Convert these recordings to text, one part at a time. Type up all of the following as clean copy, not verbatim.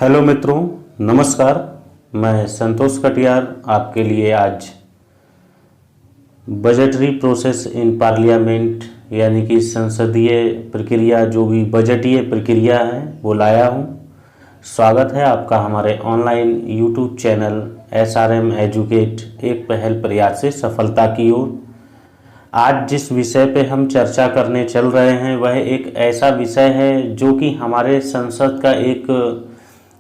Hello मित्रों, नमस्कार। मैं संतोष कटियार आपके लिए आज बजटरी प्रोसेस इन पार्लियामेंट यानी कि संसदीय प्रक्रिया, जो भी बजटीय प्रक्रिया है वो लाया हूँ। स्वागत है आपका हमारे online YouTube channel SRM educate एक पहल प्रयास से सफलता की ओर। आज जिस विषय पे हम चर्चा करने चल रहे हैं वह एक ऐसा विषय है जो कि हमारे संसद का एक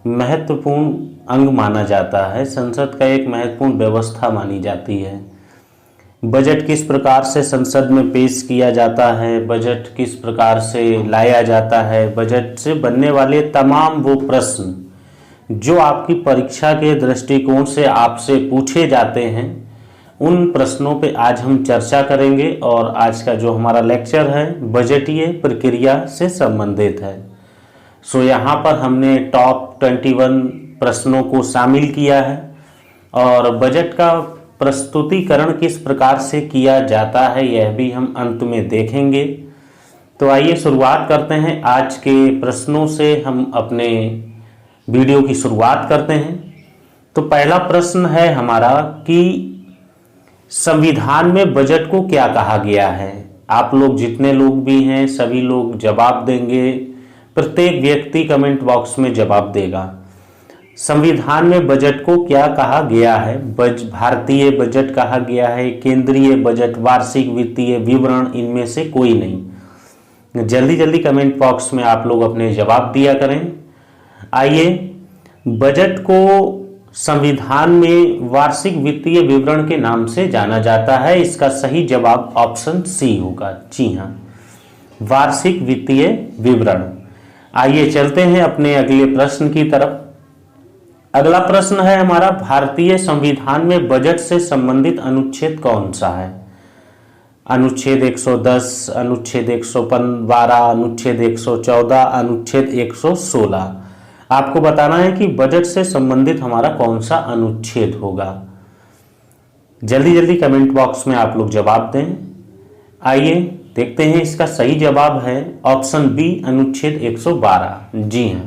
महत्वपूर्ण अंग माना जाता है, संसद का एक महत्वपूर्ण व्यवस्था मानी जाती है। बजट किस प्रकार से संसद में पेश किया जाता है, बजट किस प्रकार से लाया जाता है, बजट से बनने वाले तमाम वो प्रश्न जो आपकी परीक्षा के दृष्टिकोण से आपसे पूछे जाते हैं, उन प्रश्नों पे आज हम चर्चा करेंगे। और आज का जो हमारा लेक्चर है बजटीय प्रक्रिया से संबंधित है। सो यहाँ पर हमने टॉप 21 प्रश्नों को शामिल किया है और बजट का प्रस्तुतिकरण किस प्रकार से किया जाता है यह भी हम अंत में देखेंगे। तो आइए शुरुआत करते हैं। आज के प्रश्नों से हम अपने वीडियो की शुरुआत करते हैं। तो पहला प्रश्न है हमारा कि संविधान में बजट को क्या कहा गया है। आप लोग जितने लोग भी हैं सभी लोग जवाब देंगे, प्रत्येक व्यक्ति कमेंट बॉक्स में जवाब देगा। संविधान में बजट को क्या कहा गया है? भारतीय बजट कहा गया है, केंद्रीय बजट, वार्षिक वित्तीय विवरण, इनमें से कोई नहीं। जल्दी जल्दी कमेंट बॉक्स में आप लोग अपने जवाब दिया करें। आइए, बजट को संविधान में वार्षिक वित्तीय विवरण के नाम से जाना जाता है। इसका सही जवाब ऑप्शन सी होगा। जी हाँ, वार्षिक वित्तीय विवरण। आइए चलते हैं अपने अगले प्रश्न की तरफ। अगला प्रश्न है हमारा, भारतीय संविधान में बजट से संबंधित अनुच्छेद कौन सा है? अनुच्छेद 110, अनुच्छेद 112, अनुच्छेद 114, अनुच्छेद 116। आपको बताना है कि बजट से संबंधित हमारा कौन सा अनुच्छेद होगा। जल्दी जल्दी कमेंट बॉक्स में आप लोग जवाब दें। आइए देखते हैं, इसका सही जवाब है ऑप्शन बी, अनुच्छेद 112। जी हाँ,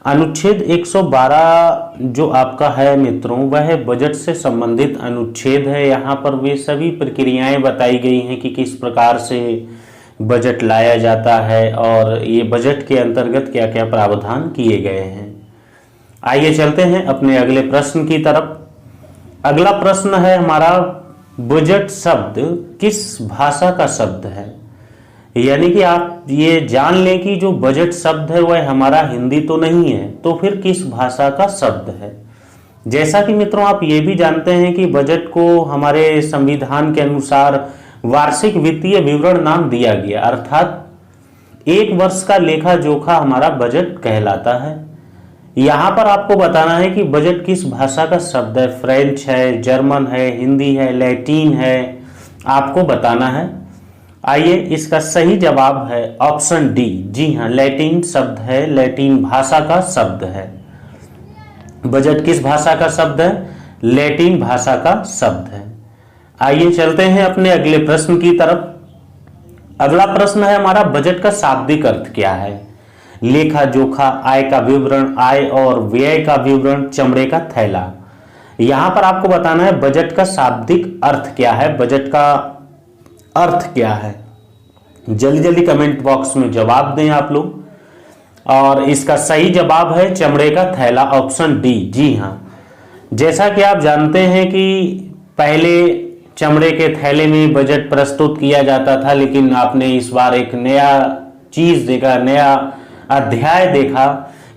अनुच्छेद 112 जो आपका है मित्रों, वह बजट से संबंधित अनुच्छेद है। यहाँ पर वे सभी प्रक्रियाएं बताई गई हैं कि किस प्रकार से बजट लाया जाता है और ये बजट के अंतर्गत क्या क्या प्रावधान किए गए हैं। आइए चलते हैं अपने अगले प्रश्न की तरफ। अगला प्रश्न है हमारा, बजट शब्द किस भाषा का शब्द है? यानी कि आप ये जान लें कि जो बजट शब्द है वह हमारा हिंदी तो नहीं है, तो फिर किस भाषा का शब्द है? जैसा कि मित्रों आप ये भी जानते हैं कि बजट को हमारे संविधान के अनुसार वार्षिक वित्तीय विवरण नाम दिया गया, अर्थात एक वर्ष का लेखा जोखा हमारा बजट कहलाता है। यहाँ पर आपको बताना है कि बजट किस भाषा का शब्द है। फ्रेंच है, जर्मन है, हिंदी है, लैटिन है, आपको बताना है। आइए, इसका सही जवाब है ऑप्शन डी। जी हाँ, लैटिन शब्द है, लैटिन भाषा का शब्द है। बजट किस भाषा का शब्द है? लैटिन भाषा का शब्द है। आइए चलते हैं अपने अगले प्रश्न की तरफ। अगला प्रश्न है हमारा, बजट का शाब्दिक अर्थ क्या है? लेखा जोखा, आय का विवरण, आय और व्यय का विवरण, चमड़े का थैला। यहां पर आपको बताना है बजट का शाब्दिक अर्थ क्या है, बजट का अर्थ क्या है। जल्दी जल्दी कमेंट बॉक्स में जवाब दें आप लोग। और इसका सही जवाब है चमड़े का थैला, ऑप्शन डी। जी हाँ, जैसा कि आप जानते हैं कि पहले चमड़े के थैले में बजट प्रस्तुत किया जाता था, लेकिन आपने इस बार एक नया चीज देखा, नया अध्याय देखा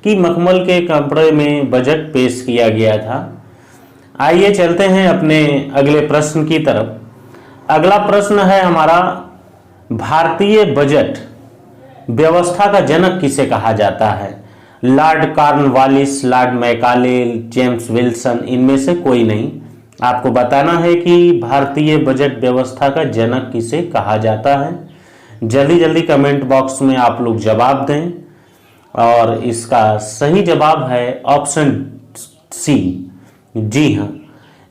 कि मखमल के कपड़े में बजट पेश किया गया था। आइए चलते हैं अपने अगले प्रश्न की तरफ। अगला प्रश्न है हमारा, भारतीय बजट व्यवस्था का जनक किसे कहा जाता है? Lord Cornwallis, Lord Macaulay, James Wilson, इनमें से कोई नहीं। आपको बताना है कि भारतीय बजट व्यवस्था का जनक किसे कहा जाता है। जल्दी जल्दी कमेंट बॉक्स में आप लोग जवाब दें और इसका सही जवाब है ऑप्शन सी। जी हाँ,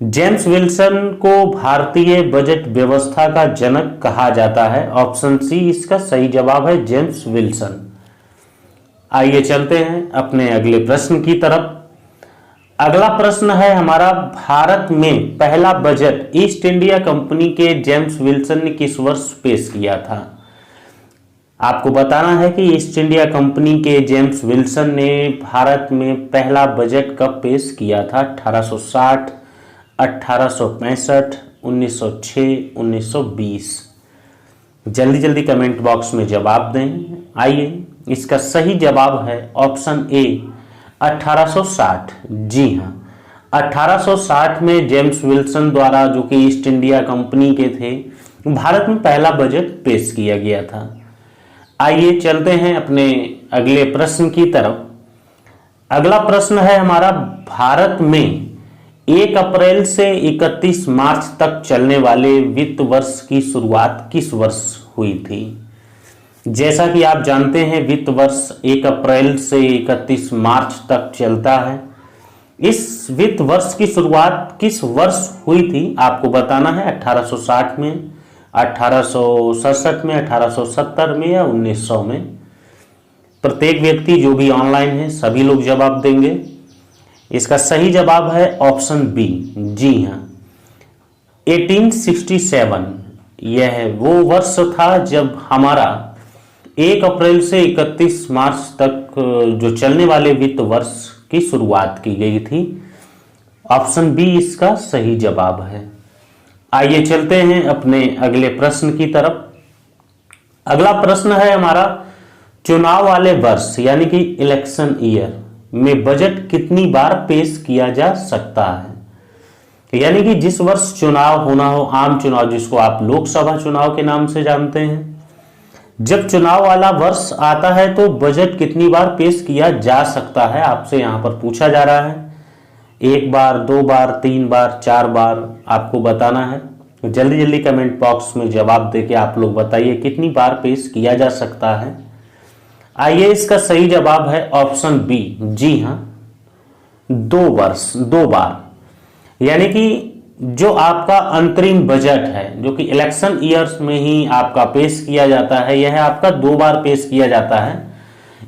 जेम्स विल्सन को भारतीय बजट व्यवस्था का जनक कहा जाता है, ऑप्शन सी इसका सही जवाब है, जेम्स विल्सन। आइए चलते हैं अपने अगले प्रश्न की तरफ। अगला प्रश्न है हमारा, भारत में पहला बजट ईस्ट इंडिया कंपनी के जेम्स विल्सन ने किस वर्ष पेश किया था? आपको बताना है कि ईस्ट इंडिया कंपनी के जेम्स विल्सन ने भारत में पहला बजट कब पेश किया था? 1860, 1865, 1906, 1920। जल्दी जल्दी कमेंट बॉक्स में जवाब दें। आइए, इसका सही जवाब है ऑप्शन ए 1860। जी हाँ, 1860 में जेम्स विल्सन द्वारा, जो कि ईस्ट इंडिया कंपनी के थे, भारत में पहला बजट पेश किया गया था। आइए चलते हैं अपने अगले प्रश्न की तरफ। अगला प्रश्न है हमारा, भारत में 1 अप्रैल से 31 मार्च तक चलने वाले वित्त वर्ष की शुरुआत किस वर्ष हुई थी? जैसा कि आप जानते हैं, वित्त वर्ष 1 अप्रैल से 31 मार्च तक चलता है। इस वित्त वर्ष की शुरुआत किस वर्ष हुई थी आपको बताना है। 1860 में, 1867 में, 1870 में या 1900 में। प्रत्येक व्यक्ति जो भी ऑनलाइन है सभी लोग जवाब देंगे। इसका सही जवाब है ऑप्शन बी। जी हाँ, 1867 यह वो वर्ष था जब हमारा 1 अप्रैल से 31 मार्च तक जो चलने वाले वित्त वर्ष की शुरुआत की गई थी। ऑप्शन बी इसका सही जवाब है। आइए चलते हैं अपने अगले प्रश्न की तरफ। अगला प्रश्न है हमारा, चुनाव वाले वर्ष यानी कि इलेक्शन ईयर में बजट कितनी बार पेश किया जा सकता है? यानी कि जिस वर्ष चुनाव होना हो, आम चुनाव जिसको आप लोकसभा चुनाव के नाम से जानते हैं, जब चुनाव वाला वर्ष आता है तो बजट कितनी बार पेश किया जा सकता है, आपसे यहां पर पूछा जा रहा है। 1 बार, 2 बार, 3 बार, 4 बार आपको बताना है। जल्दी जल्दी कमेंट बॉक्स में जवाब देके आप लोग बताइए कितनी बार पेश किया जा सकता है। आइए, इसका सही जवाब है ऑप्शन बी। जी हाँ, 2 वर्ष, 2 बार। यानी कि जो आपका अंतरिम बजट है, जो कि इलेक्शन ईयर्स में ही आपका पेश किया जाता है, यह आपका 2 बार पेश किया जाता है।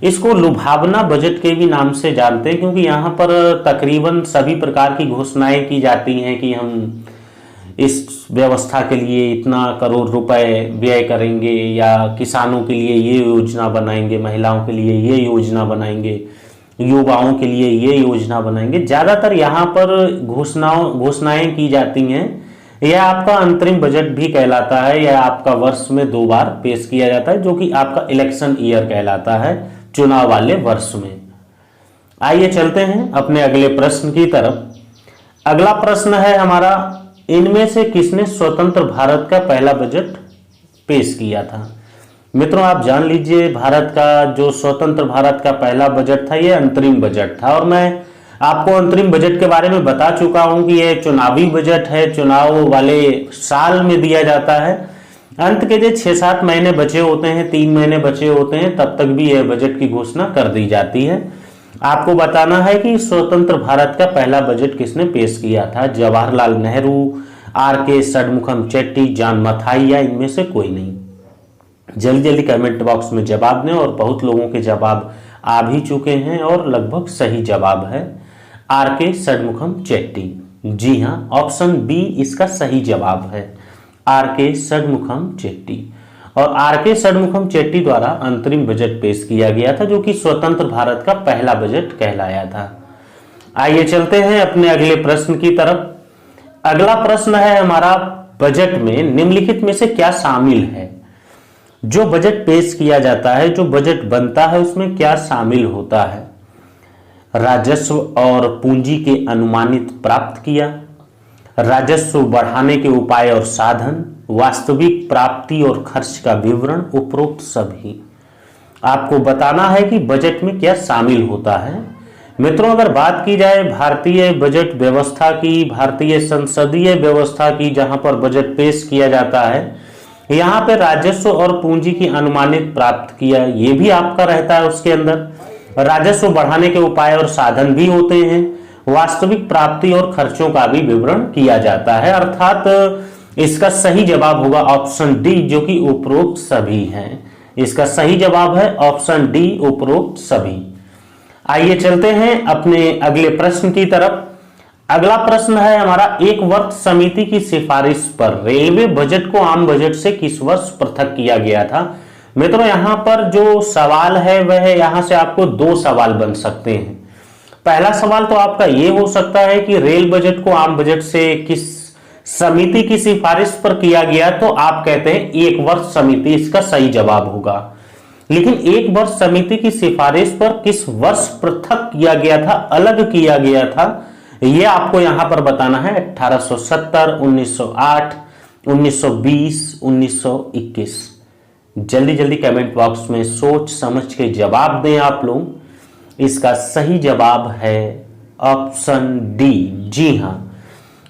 इसको लुभावना बजट के भी नाम से जानते हैं, क्योंकि यहाँ पर तकरीबन सभी प्रकार की घोषणाएं की जाती हैं कि हम इस व्यवस्था के लिए इतना करोड़ रुपए व्यय करेंगे, या किसानों के लिए ये योजना बनाएंगे, महिलाओं के लिए ये योजना बनाएंगे, युवाओं के लिए ये योजना बनाएंगे। ज़्यादातर यहाँ पर घोषणाएं की जाती हैं। यह आपका अंतरिम बजट भी कहलाता है। यह आपका वर्ष में 2 बार पेश किया जाता है, जो कि आपका इलेक्शन ईयर कहलाता है, चुनाव वाले वर्ष में। आइए चलते हैं अपने अगले प्रश्न की तरफ। अगला प्रश्न है हमारा, इनमें से किसने स्वतंत्र भारत का पहला बजट पेश किया था? मित्रों, आप जान लीजिए, भारत का जो स्वतंत्र भारत का पहला बजट था, यह अंतरिम बजट था। और मैं आपको अंतरिम बजट के बारे में बता चुका हूं कि यह चुनावी बजट है, चुनाव वाले साल में दिया जाता है। अंत के जो 6-7 महीने बचे होते हैं, 3 महीने बचे होते हैं, तब तक भी यह बजट की घोषणा कर दी जाती है। आपको बताना है कि स्वतंत्र भारत का पहला बजट किसने पेश किया था। जवाहरलाल नेहरू, आर.के. षणमुखम चेट्टी, जॉन मथाई, या इनमें से कोई नहीं। जल्दी जल्दी कमेंट बॉक्स में जवाब दें। और बहुत लोगों के जवाब आ भी चुके हैं और लगभग सही जवाब है आर.के. षणमुखम चेट्टी। जी हाँ, ऑप्शन बी इसका सही जवाब है, आर.के. षणमुखम चेट्टी। और आर.के. षणमुखम चेट्टी द्वारा अंतरिम बजट पेश किया गया था, जो कि स्वतंत्र भारत का पहला बजट कहलाया था। आइए चलते हैं अपने अगले प्रश्न की तरफ। अगला प्रश्न है हमारा, बजट में निम्नलिखित में से क्या शामिल है? जो बजट पेश किया जाता है, जो बजट बनता है, उसमें क्या शामिल होता है? राजस्व और पूंजी के अनुमानित प्राप्त किया, राजस्व बढ़ाने के उपाय और साधन, वास्तविक प्राप्ति और खर्च का विवरण, उपरोक्त सभी। आपको बताना है कि बजट में क्या शामिल होता है। मित्रों, अगर बात की जाए भारतीय बजट व्यवस्था की, भारतीय संसदीय व्यवस्था की, जहां पर बजट पेश किया जाता है, यहाँ पे राजस्व और पूंजी की अनुमानित प्राप्त किया, ये भी आपका रहता है। उसके अंदर राजस्व बढ़ाने के उपाय और साधन भी होते हैं, वास्तविक प्राप्ति और खर्चों का भी विवरण किया जाता है। अर्थात इसका सही जवाब होगा ऑप्शन डी, जो कि उपरोक्त सभी हैं। इसका सही जवाब है ऑप्शन डी, उपरोक्त सभी। आइए चलते हैं अपने अगले प्रश्न की तरफ। अगला प्रश्न है हमारा, एक वर्ष समिति की सिफारिश पर रेलवे बजट को आम बजट से किस वर्ष पृथक किया गया था। मित्रों यहां पर जो सवाल है वह यहां से आपको दो सवाल बन सकते हैं। पहला सवाल तो आपका यह हो सकता है कि रेल बजट को आम बजट से किस समिति की सिफारिश पर किया गया, तो आप कहते हैं एक वर्ष समिति इसका सही जवाब होगा। लेकिन एक वर्ष समिति की सिफारिश पर किस वर्ष पृथक किया गया था, अलग किया गया था, यह आपको यहां पर बताना है। 1870, 1908, 1920, 1921। जल्दी जल्दी कमेंट बॉक्स में सोच समझ के जवाब दें आप लोग। इसका सही जवाब है ऑप्शन डी, जी हां,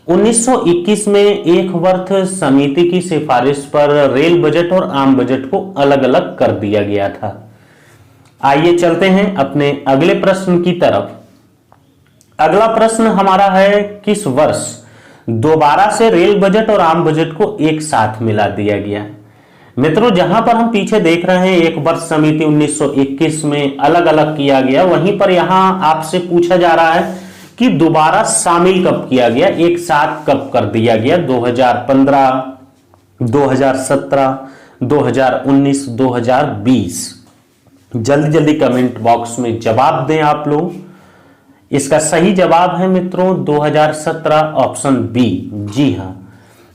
1921 में एक वर्ष समिति की सिफारिश पर रेल बजट और आम बजट को अलग अलग कर दिया गया था। आइए चलते हैं अपने अगले प्रश्न की तरफ। अगला प्रश्न हमारा है, किस वर्ष दोबारा से रेल बजट और आम बजट को एक साथ मिला दिया गया। मित्रों जहां पर हम पीछे देख रहे हैं एक वर्ष समिति 1921 में अलग अलग किया गया, वहीं पर यहां आपसे पूछा जा रहा है कि दोबारा शामिल कब किया गया, एक साथ कब कर दिया गया। 2015, 2017, 2019, 2020। जल्दी जल्दी कमेंट बॉक्स में जवाब दें आप लोग। इसका सही जवाब है मित्रों 2017, ऑप्शन बी, जी हां,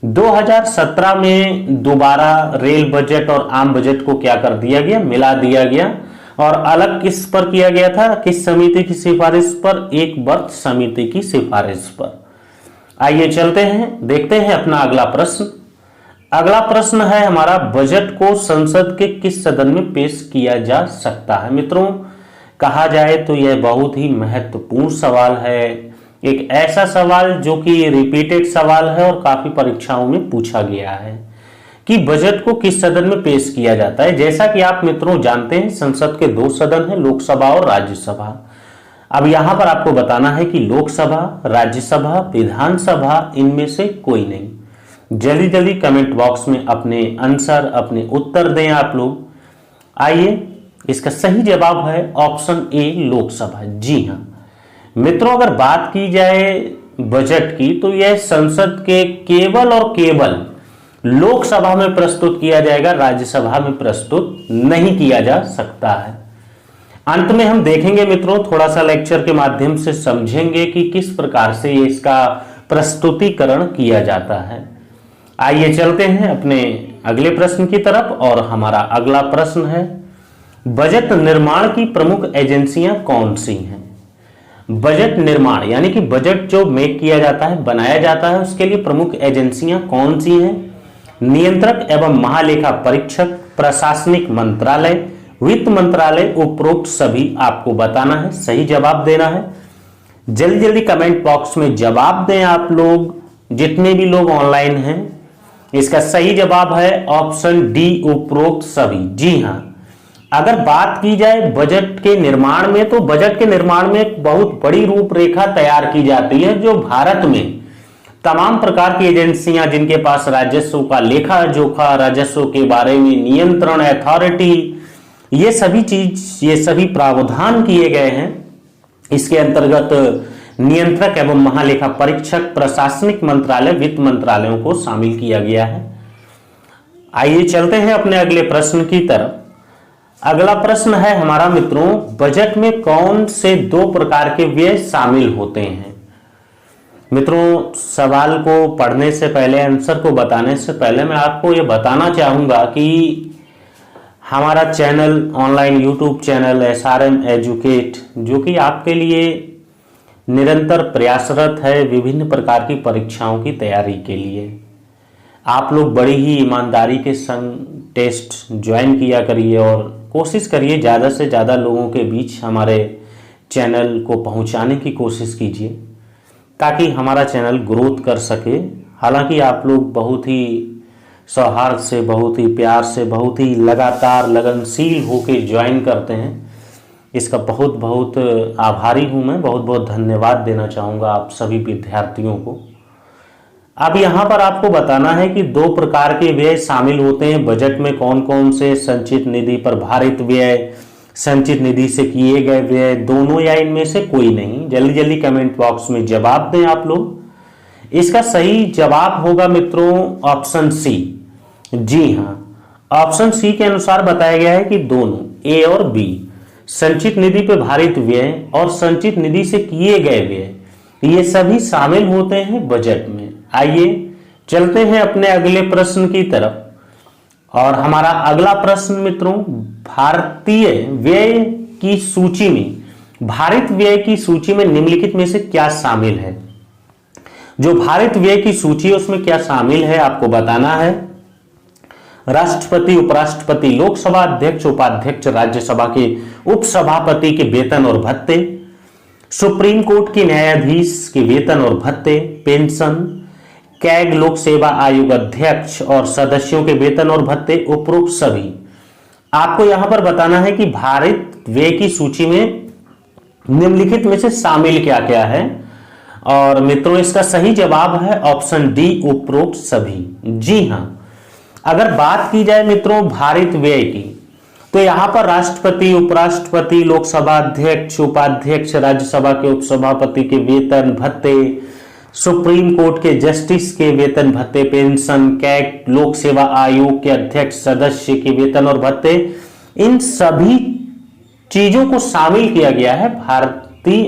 2017 में दोबारा रेल बजट और आम बजट को क्या कर दिया गया, मिला दिया गया। और अलग किस पर किया गया था, किस समिति की सिफारिश पर, एक वर्ष समिति की सिफारिश पर। आइए चलते हैं, देखते हैं अपना अगला प्रश्न। अगला प्रश्न है हमारा, बजट को संसद के किस सदन में पेश किया जा सकता है। मित्रों कहा जाए तो यह बहुत ही महत्वपूर्ण सवाल है, एक ऐसा सवाल जो कि रिपीटेड सवाल है और काफी परीक्षाओं में पूछा गया है कि बजट को किस सदन में पेश किया जाता है। जैसा कि आप मित्रों जानते हैं संसद के दो सदन हैं, लोकसभा और राज्यसभा। अब यहां पर आपको बताना है कि लोकसभा, राज्यसभा, विधानसभा, इनमें से कोई नहीं। जल्दी जल्दी कमेंट बॉक्स में अपने आंसर, अपने उत्तर दें आप लोग। आइए, इसका सही जवाब है ऑप्शन ए, लोकसभा। जी हां मित्रों, अगर बात की जाए बजट की तो यह संसद के केवल और केवल लोकसभा में प्रस्तुत किया जाएगा, राज्यसभा में प्रस्तुत नहीं किया जा सकता है। अंत में हम देखेंगे मित्रों, थोड़ा सा लेक्चर के माध्यम से समझेंगे कि किस प्रकार से ये इसका प्रस्तुतिकरण किया जाता है। आइए चलते हैं अपने अगले प्रश्न की तरफ। और हमारा अगला प्रश्न है, बजट निर्माण की प्रमुख एजेंसियां कौन सी हैं। बजट निर्माण यानी कि बजट जो मेक किया जाता है, बनाया जाता है, उसके लिए प्रमुख एजेंसियां कौन सी हैं। नियंत्रक एवं महालेखा परीक्षक, प्रशासनिक मंत्रालय, वित्त मंत्रालय, उपरोक्त सभी आपको बताना है, सही जवाब देना है। जल्दी जल्दी कमेंट बॉक्स में जवाब दें आप लोग, जितने भी लोग ऑनलाइन हैं। इसका सही जवाब है ऑप्शन डी, उपरोक्त सभी। जी हां, अगर बात की जाए बजट के निर्माण में, तो बजट के निर्माण में एक बहुत बड़ी रूपरेखा तैयार की जाती है, जो भारत में तमाम प्रकार की एजेंसियां जिनके पास राजस्व का लेखा जोखा, राजस्व के बारे में नियंत्रण अथॉरिटी, ये सभी प्रावधान किए गए हैं। इसके अंतर्गत नियंत्रक एवं महालेखा परीक्षक, प्रशासनिक मंत्रालय, वित्त मंत्रालयों को शामिल किया गया है। आइए चलते हैं अपने अगले प्रश्न की तरफ। अगला प्रश्न है हमारा मित्रों, बजट में कौन से दो प्रकार के व्यय शामिल होते हैं। मित्रों सवाल को पढ़ने से पहले, आंसर को बताने से पहले मैं आपको यह बताना चाहूंगा कि हमारा channel, online YouTube channel SRM educate, जो कि आपके लिए निरंतर प्रयासरत है विभिन्न प्रकार की परीक्षाओं की तैयारी के लिए। आप लोग बड़ी ही ईमानदारी के संग टेस्ट ज्वाइन किया करिए और कोशिश करिए ज़्यादा से ज़्यादा लोगों के बीच हमारे चैनल को पहुंचाने की कोशिश कीजिए, ताकि हमारा चैनल ग्रोथ कर सके। हालांकि आप लोग बहुत ही सौहार्द से, बहुत ही प्यार से, बहुत ही लगातार लगनशील होकर ज्वाइन करते हैं, इसका बहुत बहुत आभारी हूं मैं, बहुत बहुत धन्यवाद देना चाहूँगा आप सभी विद्यार्थियों को। अब यहां पर आपको बताना है कि दो प्रकार के व्यय शामिल होते हैं बजट में, कौन कौन से? संचित निधि पर भारित व्यय, संचित निधि से किए गए व्यय, दोनों या इनमें से कोई नहीं? जल्दी जल्दी कमेंट बॉक्स में जवाब दें आप लोग। इसका सही जवाब होगा मित्रों ऑप्शन सी। जी हां, ऑप्शन सी के अनुसार बताया गया है कि दोनों ए और बी, संचित निधि पर भारित व्यय और संचित निधि से किए गए व्यय, ये सभी शामिल होते हैं बजट में। आइए चलते हैं अपने अगले प्रश्न की तरफ। और हमारा अगला प्रश्न मित्रों, भारतीय व्यय की सूची में, भारित व्यय की सूची में निम्नलिखित में से क्या शामिल है? जो भारित व्यय की सूची है उसमें क्या शामिल है आपको बताना है। राष्ट्रपति, उपराष्ट्रपति, लोकसभा अध्यक्ष, उपाध्यक्ष, राज्यसभा के उपसभापति के वेतन और भत्ते, सुप्रीम कोर्ट के न्यायाधीश के वेतन और भत्ते, पेंशन, कैग लोक सेवा आयोग अध्यक्ष और सदस्यों के वेतन और भत्ते, उपरोक्त सभी। आपको यहां पर बताना है कि भारित व्यय की सूची में निम्नलिखित में से शामिल क्या क्या है। और मित्रों इसका सही जवाब है ऑप्शन डी, उपरोक्त सभी। जी हां, अगर बात की जाए मित्रों भारित व्यय की, तो यहां पर राष्ट्रपति, उपराष्ट्रपति, लोकसभा अध्यक्ष, उपाध्यक्ष, राज्यसभा के उपसभापति के वेतन भत्ते, सुप्रीम कोर्ट के जस्टिस के वेतन भत्ते, पेंशन, कैग लोक सेवा आयोग के अध्यक्ष सदस्य के वेतन और भत्ते, इन सभी चीजों को शामिल किया गया है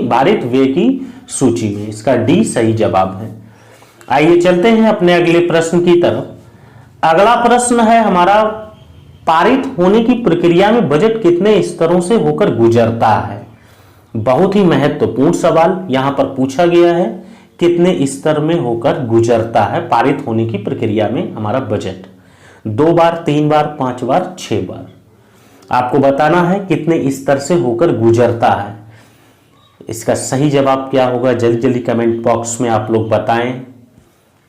भारित व्यय की सूची में। इसका डी सही जवाब है। आइए चलते हैं अपने अगले प्रश्न की तरफ। अगला प्रश्न है हमारा, पारित होने की प्रक्रिया में बजट कितने स्तरों से होकर गुजरता है? बहुत ही महत्वपूर्ण सवाल यहां पर पूछा गया है, कितने स्तर में होकर गुजरता है पारित होने की प्रक्रिया में हमारा बजट? 2 बार, 3 बार, 5 बार, 6 बार? आपको बताना है कितने स्तर से होकर गुजरता है। इसका सही जवाब क्या होगा? जल्दी जल्दी कमेंट बॉक्स में आप लोग बताएं।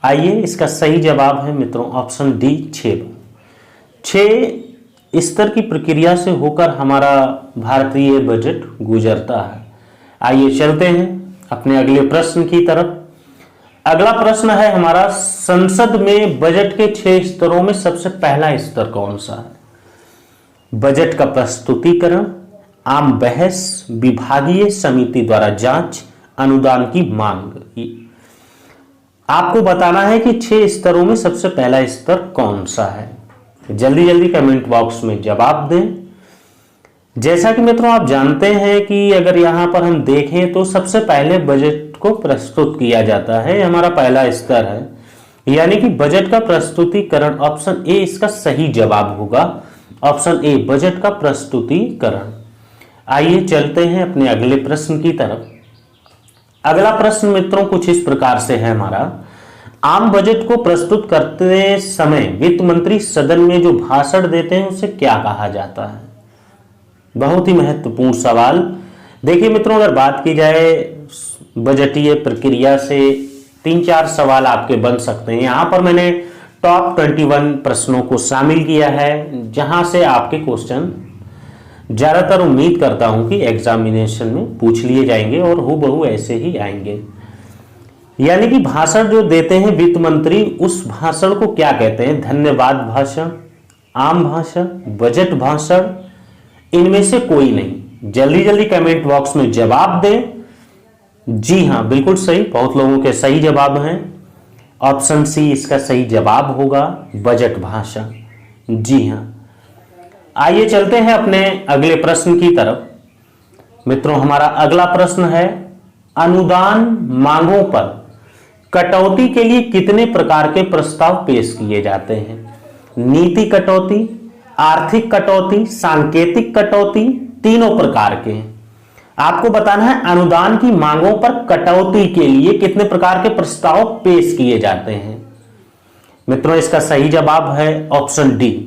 आइए इसका सही जवाब है मित्रों ऑप्शन डी, 6 बार। 6 स्तर की प्रक्रिया से होकर हमारा भारतीय बजट गुजरता है। आइए चलते हैं अपने अगले प्रश्न की तरफ। अगला प्रश्न है हमारा, संसद में बजट के 6 स्तरों में सबसे पहला स्तर कौन सा है? बजट का प्रस्तुतिकरण, आम बहस, विभागीय समिति द्वारा जांच, अनुदान की मांग। आपको बताना है कि 6 स्तरों में सबसे पहला स्तर कौन सा है। जल्दी जल्दी कमेंट बॉक्स में जवाब दें। जैसा कि मित्रों आप जानते हैं कि अगर यहां पर हम देखें तो सबसे पहले बजट को प्रस्तुत किया जाता है, हमारा पहला स्तर है, यानी कि बजट का प्रस्तुतिकरण। ऑप्शन ए इसका सही जवाब होगा, ऑप्शन ए बजट का प्रस्तुतिकरण। आइए चलते हैं अपने अगले प्रश्न की तरफ। अगला प्रश्न मित्रों कुछ इस प्रकार से है हमारा, आम बजट को प्रस्तुत करते समय वित्त मंत्री सदन में जो भाषण देते हैं उसे क्या कहा जाता है? बहुत ही महत्वपूर्ण सवाल। देखिए मित्रों, अगर बात की जाए बजटीय प्रक्रिया से 3-4 सवाल आपके बन सकते हैं। यहां पर मैंने टॉप 21 प्रश्नों को शामिल किया है, जहां से आपके क्वेश्चन ज्यादातर उम्मीद करता हूं कि एग्जामिनेशन में पूछ लिए जाएंगे और हूबहू ऐसे ही आएंगे। यानी कि भाषण जो देते हैं वित्त मंत्री, उस भाषण को क्या कहते हैं? धन्यवाद भाषण, आम भाषण, बजट भाषण, इनमें से कोई नहीं। जल्दी जल्दी कमेंट बॉक्स में जवाब दें। जी हां, बिल्कुल सही, बहुत लोगों के सही जवाब हैं। ऑप्शन सी इसका सही जवाब होगा, बजट भाषण। जी हां, आइए चलते हैं अपने अगले प्रश्न की तरफ। मित्रों हमारा अगला प्रश्न है, अनुदान मांगों पर कटौती के लिए कितने प्रकार के प्रस्ताव पेश किए जाते हैं? नीति कटौती, आर्थिक कटौती, सांकेतिक कटौती, तीनों प्रकार के हैं। आपको बताना है अनुदान की मांगों पर कटौती के लिए कितने प्रकार के प्रस्ताव पेश किए जाते हैं। मित्रों इसका सही जवाब है ऑप्शन डी।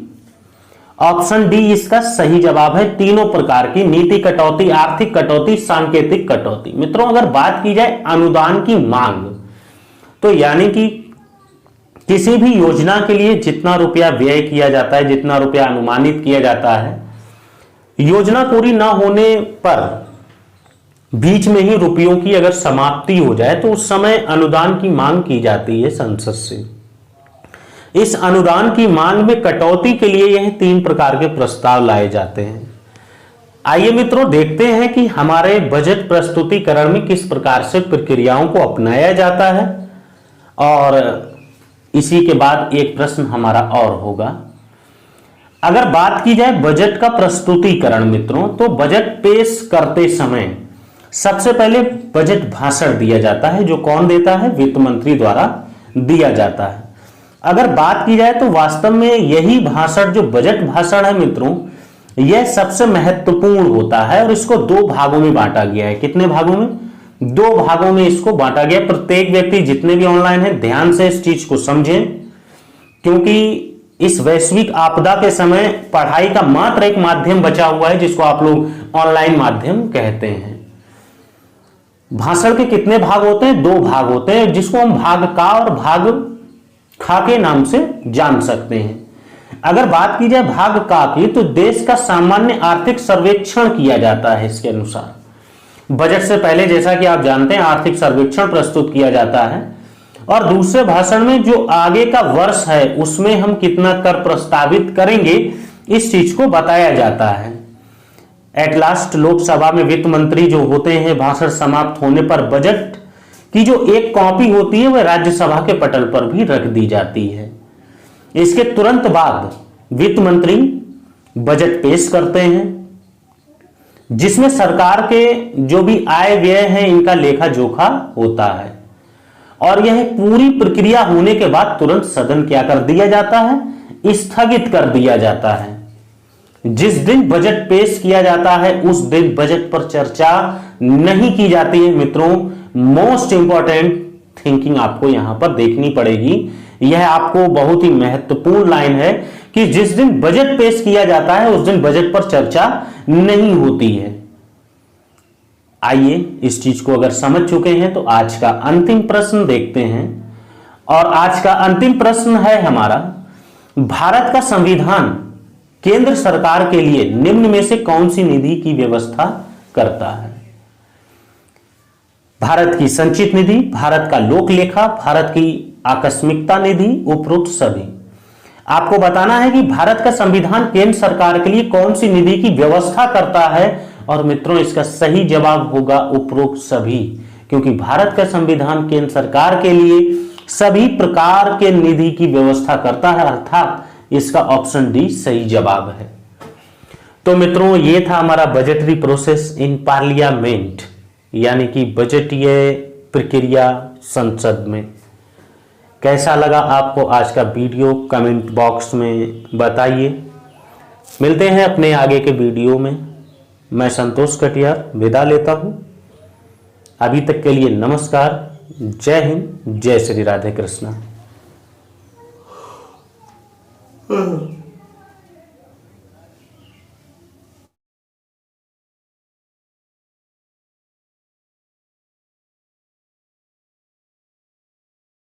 ऑप्शन डी इसका सही जवाब है, तीनों प्रकार की, नीति कटौती, आर्थिक कटौती, सांकेतिक कटौती। मित्रों अगर बात की जाए अनुदान की मांग, तो यानी कि किसी भी योजना के लिए जितना रुपया व्यय किया जाता है, जितना रुपया अनुमानित किया जाता है, योजना पूरी ना होने पर बीच में ही रुपयों की अगर समाप्ति हो जाए तो उस समय अनुदान की मांग की जाती है संसद से। इस अनुदान की मांग में कटौती के लिए यह 3 प्रकार के प्रस्ताव लाए जाते हैं। आइए मित्रों देखते हैं कि हमारे बजट प्रस्तुतिकरण में किस प्रकार से प्रक्रियाओं को अपनाया जाता है, और इसी के बाद एक प्रश्न हमारा और होगा। अगर बात की जाए बजट का प्रस्तुतिकरण मित्रों, तो बजट पेश करते समय सबसे पहले बजट भाषण दिया जाता है, जो कौन देता है? वित्त मंत्री द्वारा दिया जाता है। अगर बात की जाए तो वास्तव में यही भाषण, जो बजट भाषण है मित्रों, यह सबसे महत्वपूर्ण होता है और इसको 2 भागों में बांटा गया है। कितने भागों में? 2 भागों में इसको बांटा गया। प्रत्येक व्यक्ति जितने भी ऑनलाइन है ध्यान से इस चीज को समझें, क्योंकि इस वैश्विक आपदा के समय पढ़ाई का मात्र एक माध्यम बचा हुआ है, जिसको आप लोग ऑनलाइन माध्यम कहते हैं। भाषण के कितने भाग होते हैं? 2 भाग होते हैं, जिसको हम भाग का और भाग खा के नाम से जान सकते हैं। अगर बात की जाए भाग का की, तो देश का सामान्य आर्थिक सर्वेक्षण किया जाता है। इसके अनुसार बजट से पहले, जैसा कि आप जानते हैं, आर्थिक सर्वेक्षण प्रस्तुत किया जाता है, और दूसरे भाषण में जो आगे का वर्ष है उसमें हम कितना कर प्रस्तावित करेंगे, इस चीज को बताया जाता है। एट लास्ट लोकसभा में वित्त मंत्री जो होते हैं, भाषण समाप्त होने पर बजट की जो एक कॉपी होती है वह राज्यसभा के पटल पर भी रख दी जाती है। इसके तुरंत बाद वित्त मंत्री बजट पेश करते हैं, जिसमें सरकार के जो भी आय व्यय है इनका लेखा जोखा होता है, और यह पूरी प्रक्रिया होने के बाद तुरंत सदन क्या कर दिया जाता है? स्थगित कर दिया जाता है। जिस दिन बजट पेश किया जाता है उस दिन बजट पर चर्चा नहीं की जाती है मित्रों। मोस्ट इंपॉर्टेंट थिंकिंग आपको यहां पर देखनी पड़ेगी। यह आपको बहुत ही महत्वपूर्ण लाइन है कि जिस दिन बजट पेश किया जाता है उस दिन बजट पर चर्चा नहीं होती है। आइए इस चीज को अगर समझ चुके हैं तो आज का अंतिम प्रश्न देखते हैं, और आज का अंतिम प्रश्न है हमारा, भारत का संविधान केंद्र सरकार के लिए निम्न में से कौन सी निधि की व्यवस्था करता है? भारत की संचित निधि, भारत का लोक लेखा, भारत की आकस्मिकता निधि, उपरोक्त सभी। आपको बताना है कि भारत का संविधान केंद्र सरकार के लिए कौन सी निधि की व्यवस्था करता है, और मित्रों इसका सही जवाब होगा उपरोक्त सभी, क्योंकि भारत का संविधान केंद्र सरकार के लिए सभी प्रकार के निधि की व्यवस्था करता है, अर्थात इसका ऑप्शन डी सही जवाब है। तो मित्रों ये था हमारा बजटरी प्रोसेस इन पार्लियामेंट, यानी कि बजटीय प्रक्रिया संसद में। कैसा लगा आपको आज का वीडियो? कमेंट बॉक्स में बताइए। मिलते हैं अपने आगे के वीडियो में। मैं संतोष कटियार विदा लेता हूं। अभी तक के लिए नमस्कार, जय हिंद, जय श्री राधे कृष्णा।